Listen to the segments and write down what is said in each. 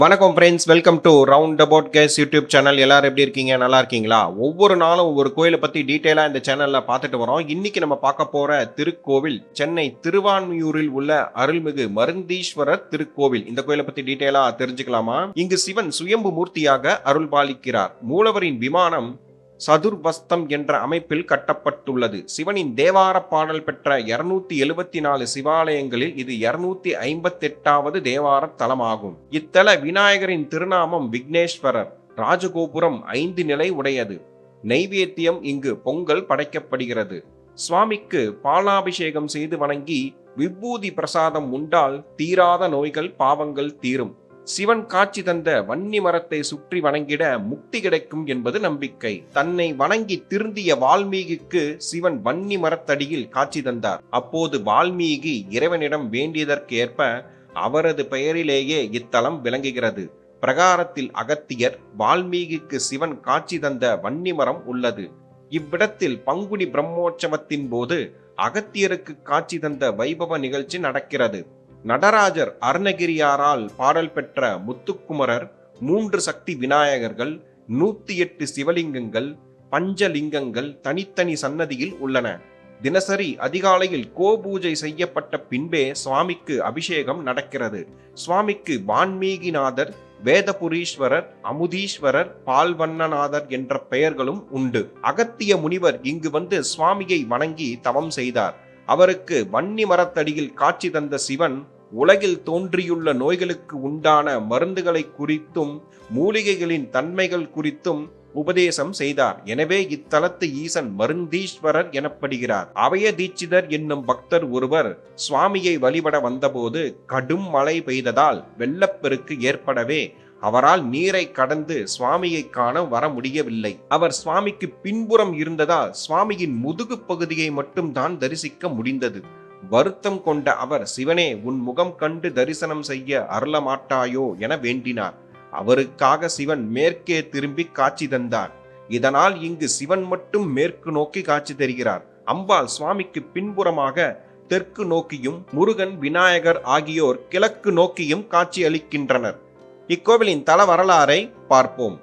வணக்கம் friends, welcome to round about case YouTube channel. எல்லாரும் எப்படி இருக்கீங்க? நல்லா இருக்கீங்களா? ஒவ்வொரு நாளும் ஒவ்வொரு கோயிலை பற்றி டீட்டெயிலாக இந்த சேனலில் பார்த்துட்டு வரோம். இன்னைக்கு நம்ம பார்க்க போகிற திருக்கோவில் சென்னை திருவான்மியூரில் உள்ள அருள்மிகு மருந்தீஸ்வரர் திருக்கோவில். இந்த கோயிலை பற்றி டீட்டெயிலாக தெரிஞ்சுக்கலாமா? இங்கு சிவன் சுயம்பு மூர்த்தியாக அருள் பாலிக்கிறார். மூலவரின் விமானம் சதுர்வஸ்தம் என்ற அமைப்பில் கட்டப்பட்டுள்ளது. சிவனின் தேவார பாடல் பெற்ற 274 சிவாலயங்களில் இது 258வது தேவார தலமாகும். இத்தல விநாயகரின் திருநாமம் விக்னேஸ்வரர். ராஜகோபுரம் 5 நிலை உடையது. நைவேத்தியம் இங்கு பொங்கல் படைக்கப்படுகிறது. சுவாமிக்கு பாலாபிஷேகம் செய்து வணங்கி விபூதி பிரசாதம் உண்டால் தீராத நோய்கள் பாவங்கள் தீரும். சிவன் காட்சி தந்த வன்னி மரத்தை சுற்றி வணங்கிட முக்தி கிடைக்கும் என்பது நம்பிக்கை. தன்னை வணங்கி திருந்திய வால்மீகிக்கு சிவன் வன்னி மரத்தடியில் காட்சி தந்தார். அப்போது வால்மீகி இறைவனிடம் வேண்டியதற்கு ஏற்ப அவரது பெயரிலேயே இத்தலம் விளங்குகிறது. பிரகாரத்தில் அகத்தியர், வால்மீகிக்கு சிவன் காட்சி தந்த வன்னி மரம் உள்ளது. இவ்விடத்தில் பங்குனி பிரம்மோற்சவத்தின் போது அகத்தியருக்கு காட்சி தந்த வைபவ நிகழ்ச்சி நடக்கிறது. நடராஜர், அருணகிரியாரால் பாடல் பெற்ற முத்துக்குமரர், 3 சக்தி விநாயகர்கள், 108 சிவலிங்கங்கள், பஞ்சலிங்கங்கள் தனித்தனி சன்னதியில் உள்ளன. தினசரி அதிகாலையில் கோபூஜை செய்யப்பட்ட பின்பே சுவாமிக்கு அபிஷேகம் நடக்கிறது. சுவாமிக்கு வான்மீகிநாதர், வேதபுரீஸ்வரர், அமுதீஸ்வரர், பால்வண்ணநாதர் என்ற பெயர்களும் உண்டு. அகத்திய முனிவர் இங்கு வந்து சுவாமியை வணங்கி தவம் செய்தார். அவருக்கு வன்னி மரத்தடியில் காட்சி தந்த சிவன் உலகில் தோன்றியுள்ள நோய்களுக்கு உண்டான மருந்துகளை குறித்தும் மூலிகைகளின் தன்மைகள் குறித்தும் உபதேசம் செய்தார். எனவே இத்தலத்து ஈசன் மருந்தீஸ்வரர் எனப்படுகிறார். அபய தீட்சிதர் என்னும் பக்தர் ஒருவர் சுவாமியை வழிபட வந்தபோது கடும் மழை பெய்ததால் வெள்ளப்பெருக்கு ஏற்படவே அவரால் நீரை கடந்து சுவாமியை காண வர முடியவில்லை. அவர் சுவாமிக்கு பின்புறம் இருந்ததால் சுவாமியின் முதுகு பகுதியை மட்டும்தான் தரிசிக்க முடிந்தது. வருத்தம் கொண்ட அவர், சிவனே, உன் முகம் கண்டு தரிசனம் செய்ய அருள மாட்டாயோ என வேண்டினார். அவருக்காக சிவன் மேற்கே திரும்பி காட்சி தந்தார். இதனால் இங்கு சிவன் மட்டும் மேற்கு நோக்கி காட்சி தருகிறார். அம்பாள் சுவாமிக்கு பின்புறமாக தெற்கு நோக்கியும், முருகன், விநாயகர் ஆகியோர் கிழக்கு நோக்கியும் காட்சி அளிக்கின்றனர். இக்கோவிலின் தல வரலாறை பார்ப்போம்.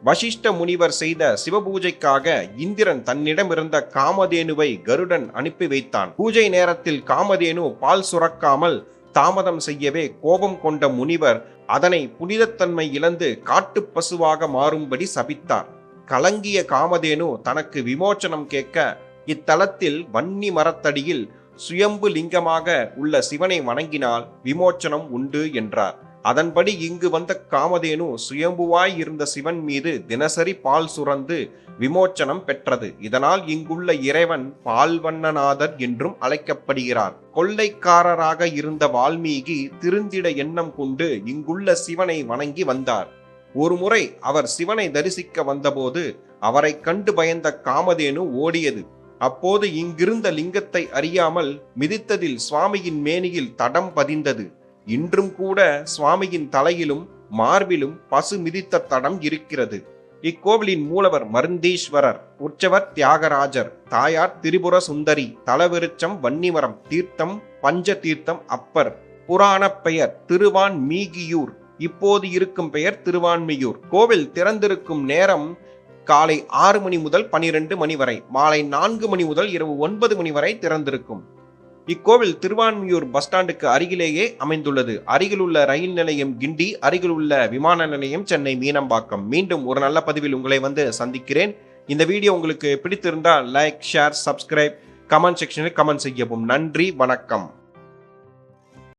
வசிஷ்ட முனிவர் செய்த சிவபூஜைக்காக இந்திரன் தன்னிடமிருந்த காமதேனுவை கருடன் அனுப்பி வைத்தான். பூஜை நேரத்தில் காமதேனு பால் சுரக்காமல் தாமதம் செய்யவே கோபம் கொண்ட முனிவர் அதனை புனிதத்தன்மை இழந்து காட்டு பசுவாக மாறும்படி சபித்தார். கலங்கிய காமதேனு தனக்கு விமோச்சனம் கேட்க இத்தலத்தில் வன்னி மரத்தடியில் சுயம்பு லிங்கமாக உள்ள சிவனை வணங்கினால் விமோச்சனம் உண்டு என்றார். அதன்படி இங்கு வந்த காமதேனு சுயம்புவாய் இருந்த சிவன் மீது தினசரி பால் சுரந்து விமோச்சனம் பெற்றது. இதனால் இங்குள்ள இறைவன் பால்வண்ணநாதர் என்றும் அழைக்கப்படுகிறார். கொள்ளைக்காரராக இருந்த வால்மீகி திருந்திட எண்ணம் கொண்டு இங்குள்ள சிவனை வணங்கி வந்தார். ஒருமுறை அவர் சிவனை தரிசிக்க வந்தபோது அவரை கண்டு பயந்த காமதேனு ஓடியது. அப்போது இங்கிருந்த லிங்கத்தை அறியாமல் மிதித்ததில் சுவாமியின் மேனியில் தடம் பதிந்தது. இன்றும் கூட சுவாமியின் தலையிலும் மார்பிலும் பசு மிதித்த தடம் இருக்கிறது. இக்கோவிலின் மூலவர் மருந்தீஸ்வரர், உற்சவர் தியாகராஜர், தாயார் திரிபுர சுந்தரி, தலவிருச்சம் வன்னிமரம், தீர்த்தம் பஞ்ச தீர்த்தம் அப்பர். புராண பெயர் திருவான்மீகியூர், இப்போது இருக்கும் பெயர் திருவான்மியூர். கோவில் திறந்திருக்கும் நேரம் காலை 6 மணி முதல் 12 மணி வரை, மாலை 4 மணி முதல் இரவு 9 மணி வரை திறந்திருக்கும். இக்கோவில் திருவான்மியூர் பஸ் ஸ்டாண்டுக்கு அருகிலேயே அமைந்துள்ளது. அருகில் உள்ள ரயில் நிலையம் கிண்டி, அருகில் உள்ள விமான நிலையம் சென்னை மீனம்பாக்கம். மீண்டும் ஒரு நல்ல பதிவில் உங்களை வந்து சந்திக்கிறேன். இந்த வீடியோ உங்களுக்கு பிடித்திருந்தால் லைக், ஷேர், சப்ஸ்கிரைப், கமெண்ட் செக்ஷனில் கமெண்ட் செய்யவும். நன்றி, வணக்கம்.